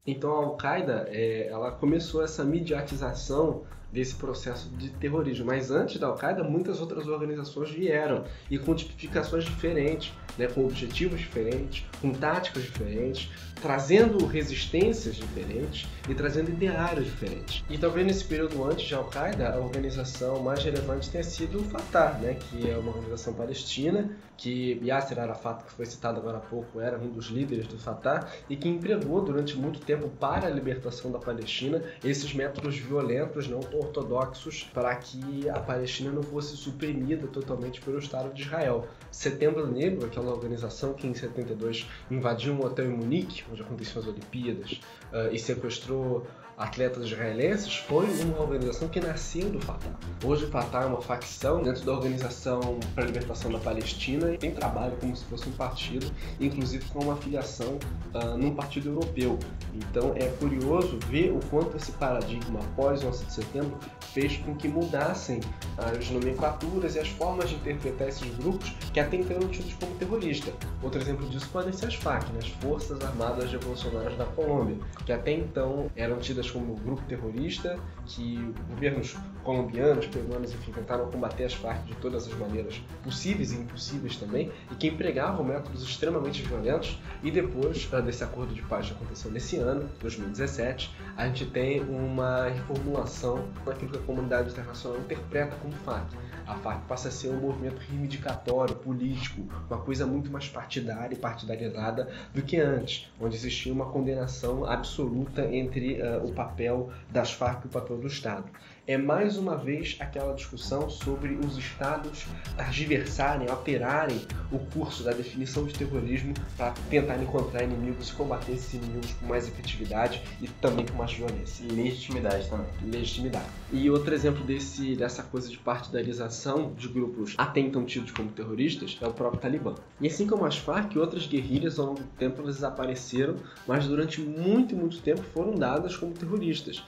Então a Al-Qaeda, ela começou essa mediatização desse processo de terrorismo, mas antes da Al-Qaeda muitas outras organizações vieram e com tipificações diferentes, né, com objetivos diferentes, com táticas diferentes, trazendo resistências diferentes e trazendo ideários diferentes. E talvez nesse período antes de Al-Qaeda, a organização mais relevante tenha sido o Fatah, né, que é uma organização palestina, que Yasser Arafat, que foi citado agora há pouco, era um dos líderes do Fatah e que empregou durante muito tempo para a libertação da Palestina esses métodos violentos não ortodoxos para que a Palestina não fosse suprimida totalmente pelo Estado de Israel. Setembro Negro, aquela organização que em 72 invadiu um hotel em Munique, onde aconteciam as Olimpíadas, e sequestrou atletas israelenses, foi uma organização que nasceu do Fatah. Hoje o Fatah é uma facção dentro da Organização para a Libertação da Palestina e tem trabalho como se fosse um partido, inclusive com uma filiação num partido europeu. Então é curioso ver o quanto esse paradigma após o 11 de setembro fez com que mudassem as nomenclaturas e as formas de interpretar esses grupos que até então eram tidos como terroristas. Outro exemplo disso podem ser as FARC, né? As Forças Armadas Revolucionárias da Colômbia, que até então eram tidas reconhecidas como grupo terrorista, que governos colombianos, peruanos, enfim, tentaram combater as Farc de todas as maneiras possíveis e impossíveis também, e que empregavam métodos extremamente violentos. E depois desse acordo de paz que aconteceu nesse ano, 2017, a gente tem uma reformulação daquilo que a comunidade internacional interpreta como Farc. A Farc passa a ser um movimento reivindicatório, político, uma coisa muito mais partidária e partidarizada do que antes, onde existia uma condenação absoluta entre o papel das Farc e o papel do Estado. É mais uma vez aquela discussão sobre os Estados tergiversarem, alterarem o curso da definição de terrorismo para tentar encontrar inimigos e combater esses inimigos com mais efetividade e também com mais violência. Legitimidade também. Legitimidade. E outro exemplo dessa coisa de partidarização de grupos até então tidos como terroristas é o próprio Talibã. E assim como as Farc, outras guerrilhas ao longo do tempo elas desapareceram, mas durante muito tempo foram dadas como terroristas.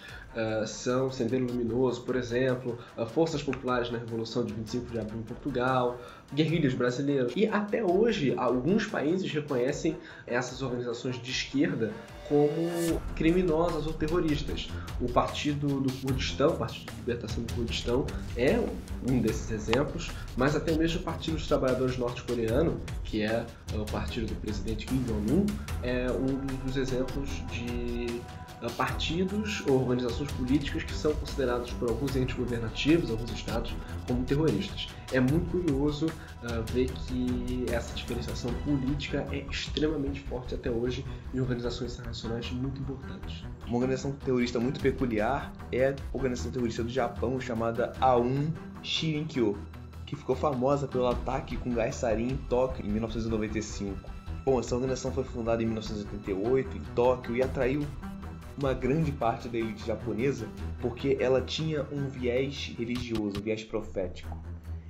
São Sendero Luminoso, por exemplo, Forças Populares na Revolução de 25 de Abril em Portugal, guerrilhas brasileiras. E até hoje, alguns países reconhecem essas organizações de esquerda como criminosas ou terroristas. O Partido do Kurdistão, o Partido de Libertação do Kurdistão, é um desses exemplos, mas até mesmo o Partido dos Trabalhadores Norte-Coreano, que é o partido do presidente Kim Jong-un, é um dos exemplos de partidos ou organizações políticas que são considerados por alguns entes governativos, alguns estados, como terroristas. É muito curioso ver que essa diferenciação política é extremamente forte até hoje em organizações internacionais muito importantes. Uma organização terrorista muito peculiar é a organização terrorista do Japão chamada Aum Shinrikyo, que ficou famosa pelo ataque com gás sarin em Tóquio em 1995. Bom, essa organização foi fundada em 1988 em Tóquio e atraiu uma grande parte da elite japonesa porque ela tinha um viés religioso, um viés profético.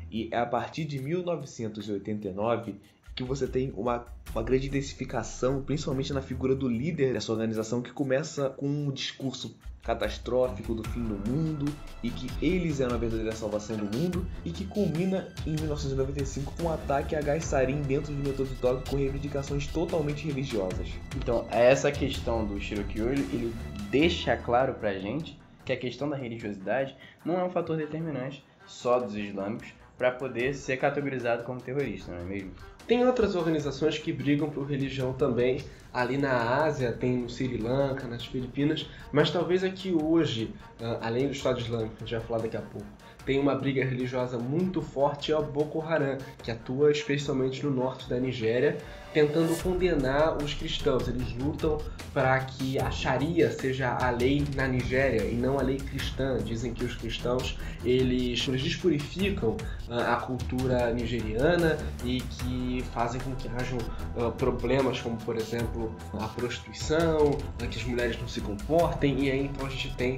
E é a partir de 1989 que você tem uma grande intensificação, principalmente na figura do líder dessa organização, que começa com um discurso catastrófico do fim do mundo e que eles eram a verdadeira salvação do mundo, e que culmina em 1995 com um ataque a gás sarin dentro do metrô de Tóquio com reivindicações totalmente religiosas. Então, essa questão do Shirokyo, ele deixa claro pra gente que a questão da religiosidade não é um fator determinante só dos islâmicos para poder ser categorizado como terrorista, não é mesmo? Tem outras organizações que brigam por religião também, ali na Ásia, tem no Sri Lanka, nas Filipinas, mas talvez aqui hoje, além do Estado Islâmico, que a gente vai falar daqui a pouco, tem uma briga religiosa muito forte, é o Boko Haram, que atua especialmente no norte da Nigéria, tentando condenar os cristãos. Eles lutam para que a Sharia seja a lei na Nigéria e não a lei cristã. Dizem que os cristãos eles despurificam a cultura nigeriana e que fazem com que hajam problemas como, por exemplo, a prostituição, que as mulheres não se comportem, e aí então a gente tem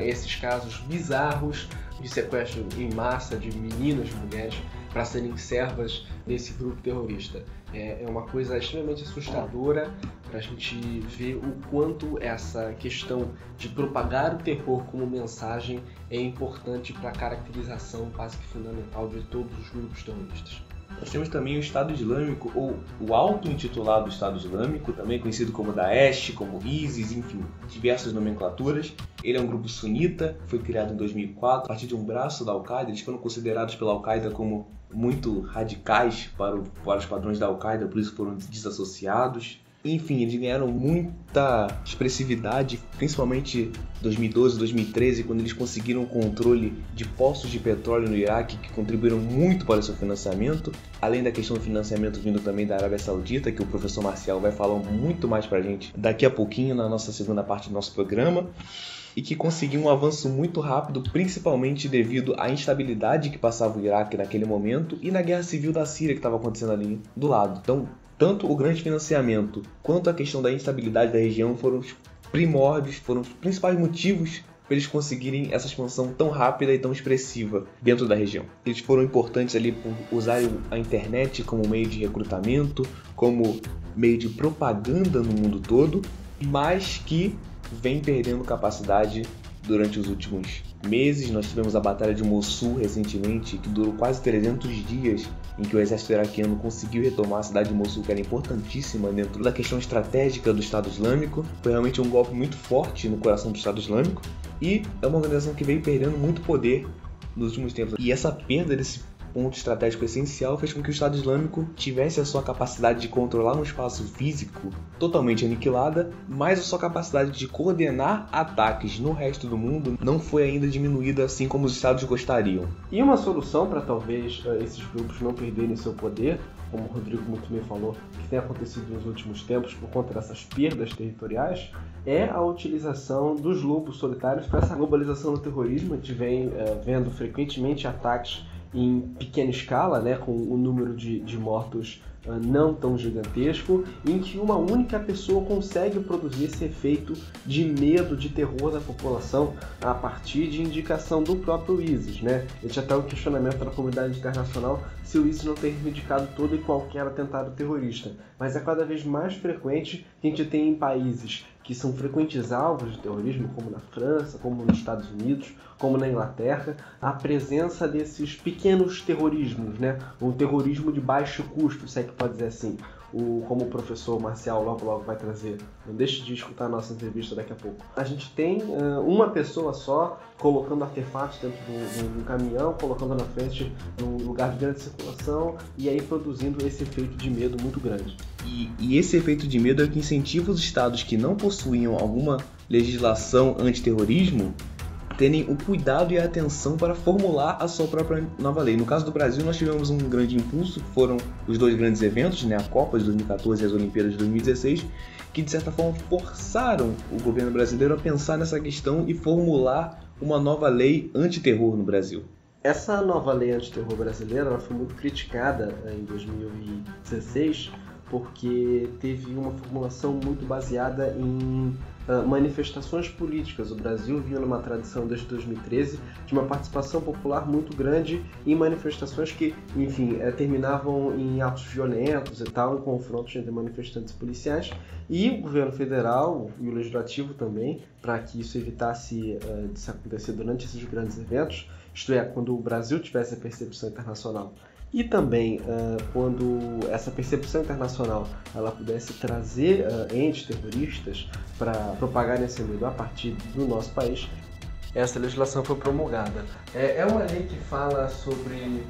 esses casos bizarros de sequestro em massa de meninas e mulheres para serem servas desse grupo terrorista. É uma coisa extremamente assustadora para a gente ver o quanto essa questão de propagar o terror como mensagem é importante para a caracterização quase que fundamental de todos os grupos terroristas. Nós temos também o Estado Islâmico, ou o auto-intitulado Estado Islâmico, também conhecido como Daesh, como ISIS, enfim, diversas nomenclaturas. Ele é um grupo sunita, foi criado em 2004, a partir de um braço da Al-Qaeda. Eles foram considerados pela Al-Qaeda como muito radicais para os padrões da Al-Qaeda, por isso foram desassociados. Enfim, eles ganharam muita expressividade, principalmente em 2012, 2013, quando eles conseguiram o controle de poços de petróleo no Iraque, que contribuíram muito para o seu financiamento, além da questão do financiamento vindo também da Arábia Saudita, que o professor Marcial vai falar muito mais para a gente daqui a pouquinho na nossa segunda parte do nosso programa, e que conseguiu um avanço muito rápido, principalmente devido à instabilidade que passava o Iraque naquele momento e na guerra civil da Síria que estava acontecendo ali do lado. Então, tanto o grande financiamento quanto a questão da instabilidade da região foram os primórdios, foram os principais motivos para eles conseguirem essa expansão tão rápida e tão expressiva dentro da região. Eles foram importantes ali por usarem a internet como meio de recrutamento, como meio de propaganda no mundo todo, mas que vem perdendo capacidade durante os últimos meses. Nós tivemos a Batalha de Mossul recentemente, que durou quase 300 dias, em que o exército iraquiano conseguiu retomar a cidade de Mossul, que era importantíssima dentro da questão estratégica do Estado Islâmico. Foi realmente um golpe muito forte no coração do Estado Islâmico, e é uma organização que veio perdendo muito poder nos últimos tempos. E essa perda desse ponto estratégico essencial fez com que o Estado Islâmico tivesse a sua capacidade de controlar um espaço físico totalmente aniquilada, mas a sua capacidade de coordenar ataques no resto do mundo não foi ainda diminuída assim como os Estados gostariam. E uma solução para talvez esses grupos não perderem seu poder, como o Rodrigo muito bem falou, que tem acontecido nos últimos tempos por conta dessas perdas territoriais, é a utilização dos lobos solitários para essa globalização do terrorismo. A gente vem vendo frequentemente ataques em pequena escala, né, com o número de mortos não tão gigantesco, em que uma única pessoa consegue produzir esse efeito de medo, de terror da população a partir de indicação do próprio ISIS, né? Existe até um questionamento da comunidade internacional se o ISIS não tem reivindicado todo e qualquer atentado terrorista, mas é cada vez mais frequente que a gente tem em países que são frequentes alvos de terrorismo, como na França, como nos Estados Unidos, como na Inglaterra, a presença desses pequenos terrorismos, né? Um terrorismo de baixo custo, se é que pode dizer assim, como o professor Marcial logo vai trazer. Não deixe de escutar a nossa entrevista daqui a pouco. A gente tem uma pessoa só colocando artefatos dentro de um caminhão, colocando na frente num lugar de grande circulação e aí produzindo esse efeito de medo muito grande. E esse efeito de medo é o que incentiva os estados que não possuíam alguma legislação antiterrorismo terem o cuidado e a atenção para formular a sua própria nova lei. No caso do Brasil, nós tivemos um grande impulso, que foram os dois grandes eventos, né, a Copa de 2014 e as Olimpíadas de 2016, que de certa forma forçaram o governo brasileiro a pensar nessa questão e formular uma nova lei antiterror no Brasil. Essa nova lei antiterror brasileira ela foi muito criticada em 2016 porque teve uma formulação muito baseada em manifestações políticas. O Brasil vinha numa tradição desde 2013 de uma participação popular muito grande em manifestações que, enfim, terminavam em atos violentos e tal, em confrontos entre manifestantes e policiais. E o governo federal e o legislativo também, para que isso evitasse de se acontecer durante esses grandes eventos, isto é, quando o Brasil tivesse a percepção internacional e também quando essa percepção internacional ela pudesse trazer entes terroristas para propagarem esse medo a partir do nosso país, essa legislação foi promulgada. É uma lei que fala sobre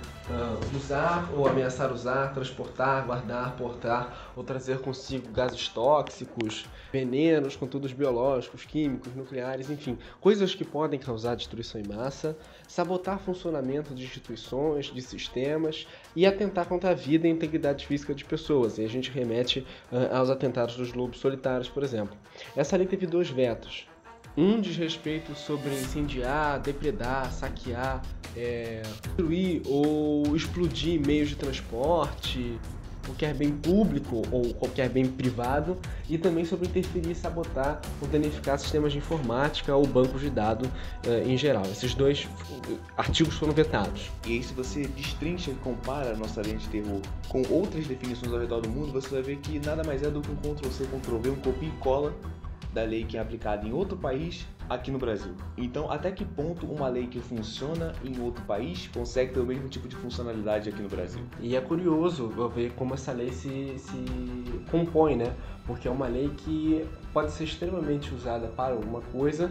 usar ou ameaçar usar, transportar, guardar, portar ou trazer consigo gases tóxicos, venenos, conteúdos biológicos, químicos, nucleares, enfim, coisas que podem causar destruição em massa, sabotar funcionamento de instituições, de sistemas e atentar contra a vida e a integridade física de pessoas. E a gente remete aos atentados dos lobos solitários, por exemplo. Essa lei teve 2 vetos. Um diz respeito sobre incendiar, depredar, saquear, destruir ou explodir meios de transporte, qualquer bem público ou qualquer bem privado, e também sobre interferir, sabotar ou danificar sistemas de informática ou bancos de dados em geral. Esses 2 artigos foram vetados. E aí, se você destrincha e compara a nossa lei de terror com outras definições ao redor do mundo, você vai ver que nada mais é do que um Ctrl-C, Ctrl-V, um copia e cola da lei que é aplicada em outro país aqui no Brasil. Então, até que ponto uma lei que funciona em outro país consegue ter o mesmo tipo de funcionalidade aqui no Brasil? E é curioso ver como essa lei se compõe, né? Porque é uma lei que pode ser extremamente usada para alguma coisa,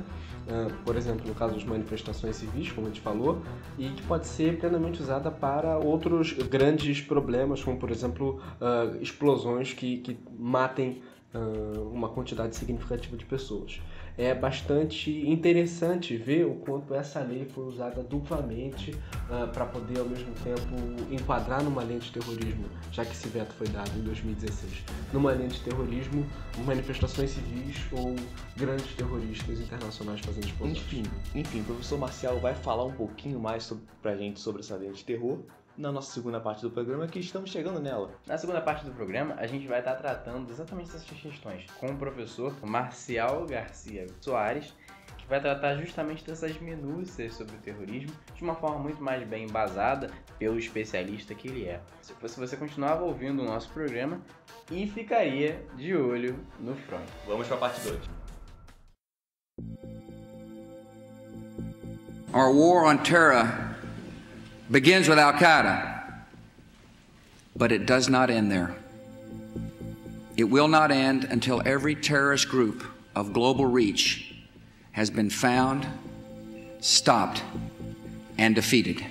por exemplo, no caso das manifestações civis, como a gente falou, e que pode ser plenamente usada para outros grandes problemas, como, por exemplo, explosões que matem uma quantidade significativa de pessoas. É bastante interessante ver o quanto essa lei foi usada duplamente para poder, ao mesmo tempo, enquadrar numa lei de terrorismo, já que esse veto foi dado em 2016. Numa lei de terrorismo, manifestações civis ou grandes terroristas internacionais fazendo explosões. Enfim, o professor Marcial vai falar um pouquinho mais pra gente sobre essa lei de terror na nossa segunda parte do programa, que estamos chegando nela. Na segunda parte do programa, a gente vai estar tratando exatamente dessas questões com o professor Marcial Garcia Soares, que vai tratar justamente dessas minúcias sobre o terrorismo de uma forma muito mais bem embasada pelo especialista que ele é. Se você continuava ouvindo o nosso programa e ficaria de olho no front. Vamos para a parte 2. Our war on terror begins with Al-Qaeda. But it does not end there. It will not end until every terrorist group of global reach has been found, stopped, and defeated.